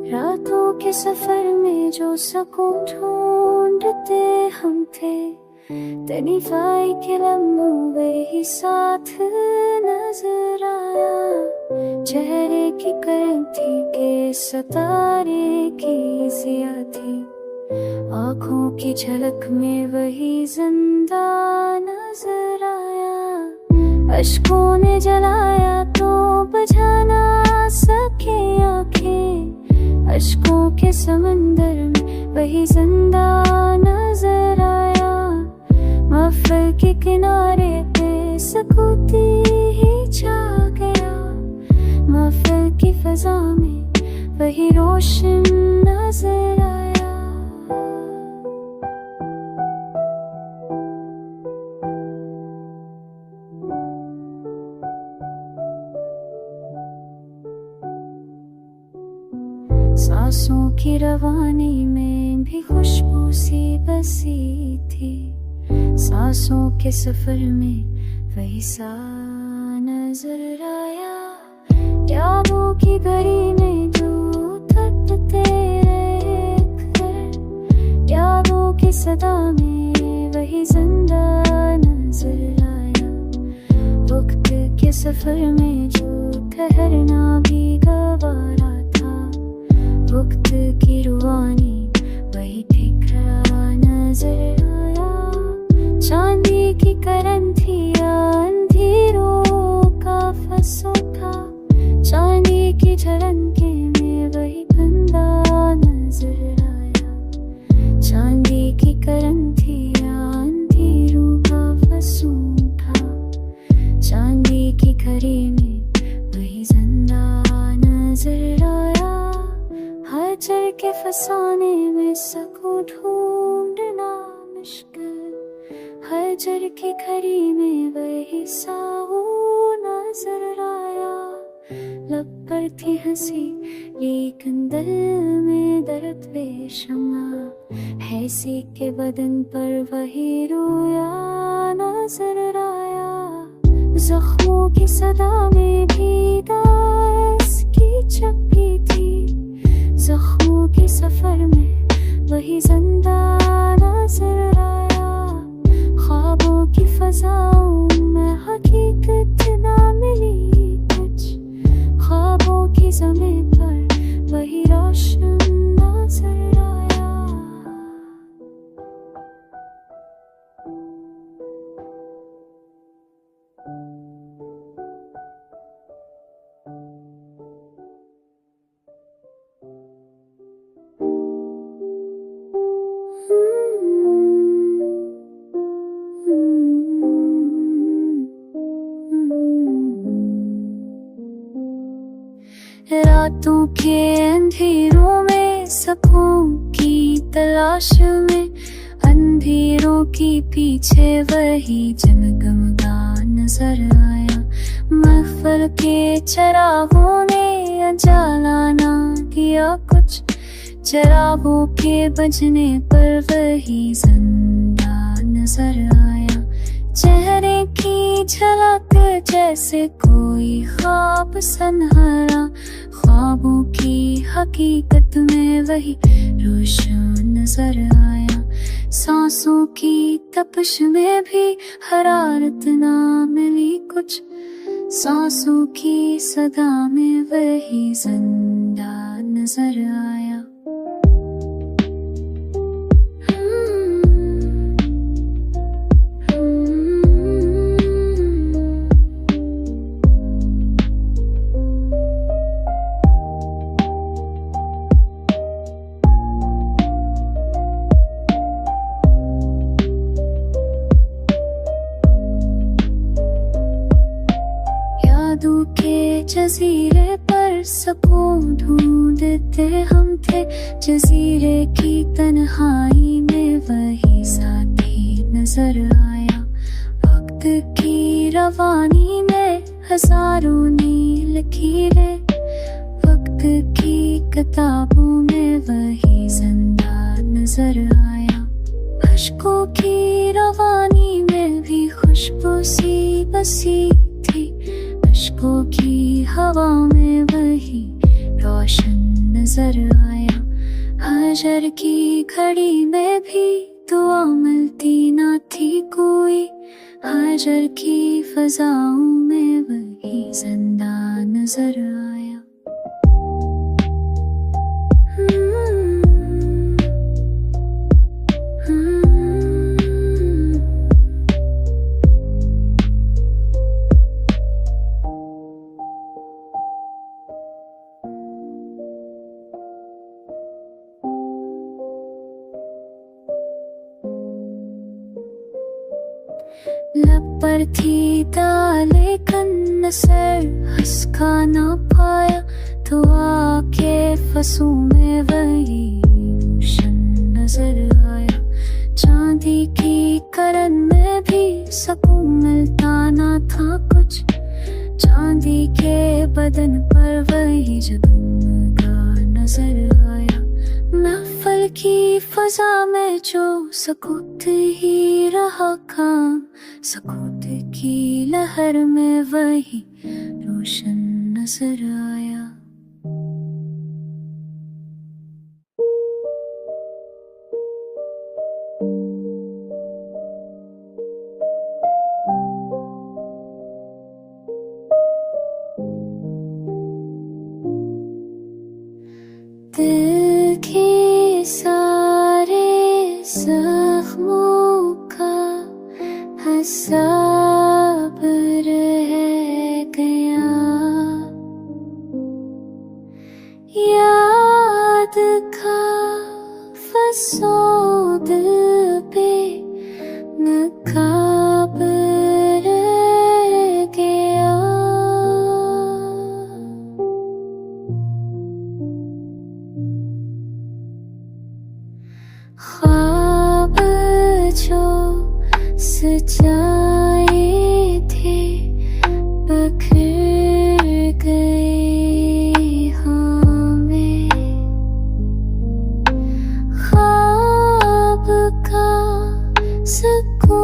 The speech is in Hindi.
रातों के सफर में जो सुकून ढूंढते हम थे, तनीफाई के लम्हों ही साथ नजर आया। चेहरे की करती के सितारे की जिया थी, आँखों की झलक में वही जिंदा नजर आया। अश्कों ने जलाया तो बुझा ना सके आँखें, अश्कों के समंदर में वही जिंदा नजर आया। महफिल के किनारे पे सुकूती ही छा गया, महफिल की फजा में वही रोशन नजर आया। सांसों की रवानी में भी खुशबू सी बसी थी, सांसों के सफर में वही सा नजर आया। यादों की घड़ी में जो थकते रहे, यादों की सदा में वही जिंदा नजर आया। वक्त के सफर में जो ठहरना भी गवारा, वक्त की रुवानी वही ठिकरा नजर आया। चांदी की करन थी अंधेरों का फसोटा, चांदी की झलके में वही बंदा नजर आया। चांदी की करन थी अंधेरों का फसोटा, चांदी की घड़ी में वही जिंदा नजर आया। हर चर के फसाने में सुकून ढूंढना मुश्किल, हर चर की घड़ी में वही साहू नजर आया। लब पर थी हंसी लेकिन दिल में दर्द बेशुमार, हैसी के बदन पर वही रोया नजर आया। जख्मों की सदा में भी दास की चपकी थी, जख्मों के सफर में वही जिंदा नजर आया। ख्वाबों की फजाओं में हकीकत ना मिली कुछ, ख्वाबों की ज़मीं पर वही रोशन नजर आया। रातों के अंधेरों में सुकून की तलाश में, अंधेरों के पीछे वही जगमगा नजर आया। महफिल के चिरागों ने उजाला ना किया कुछ, चिरागों के बजने पर वही जिंदा नजर आया। चेहरे की झलक जैसे कोई ख्वाब सनहरा, ख्वाबों की हकीकत में वही रोशन नजर आया। सांसों की तपिश में भी हरारत ना मिली कुछ, सांसों की सदा में वही जिंदा नजर आया। यादों के जजीरे पर सुकून ढूंढते हम थे, जजीरे की तन्हाई में वही साथी नजर आया। वक्त की रवानी में हजारों नील लकीरें, वक्त की किताबों में वही जिंदा नजर आया। अश्कों की रवानी में भी खुशबू सी बसी थी, अश्कों की हवा में वही रोशन नजर आया। हजर की घड़ी में भी दुआ मिलती ना थी कोई, हजर की फजाओं में वही जिंदा नजर आया। लब पर थी लेकिन नसर हंस का ना पाया, तो आके फंसू में वही रोशन नजर आया। चांदी की करन में भी सुकून मिलता ना था कुछ, चांदी के बदन पर वही जगमगा नजर आया। महफिल की फजा में जो सकूत ही रहा काम, सकूत की लहर में वही रोशन नजर आया। दिल के सारे जख्मों का हिसाब रह गया, याद का फसों दिल पे नकाब रह गया। ख्वाब जो सजाए थे बिखर गए हमें, ख्वाब का सुकून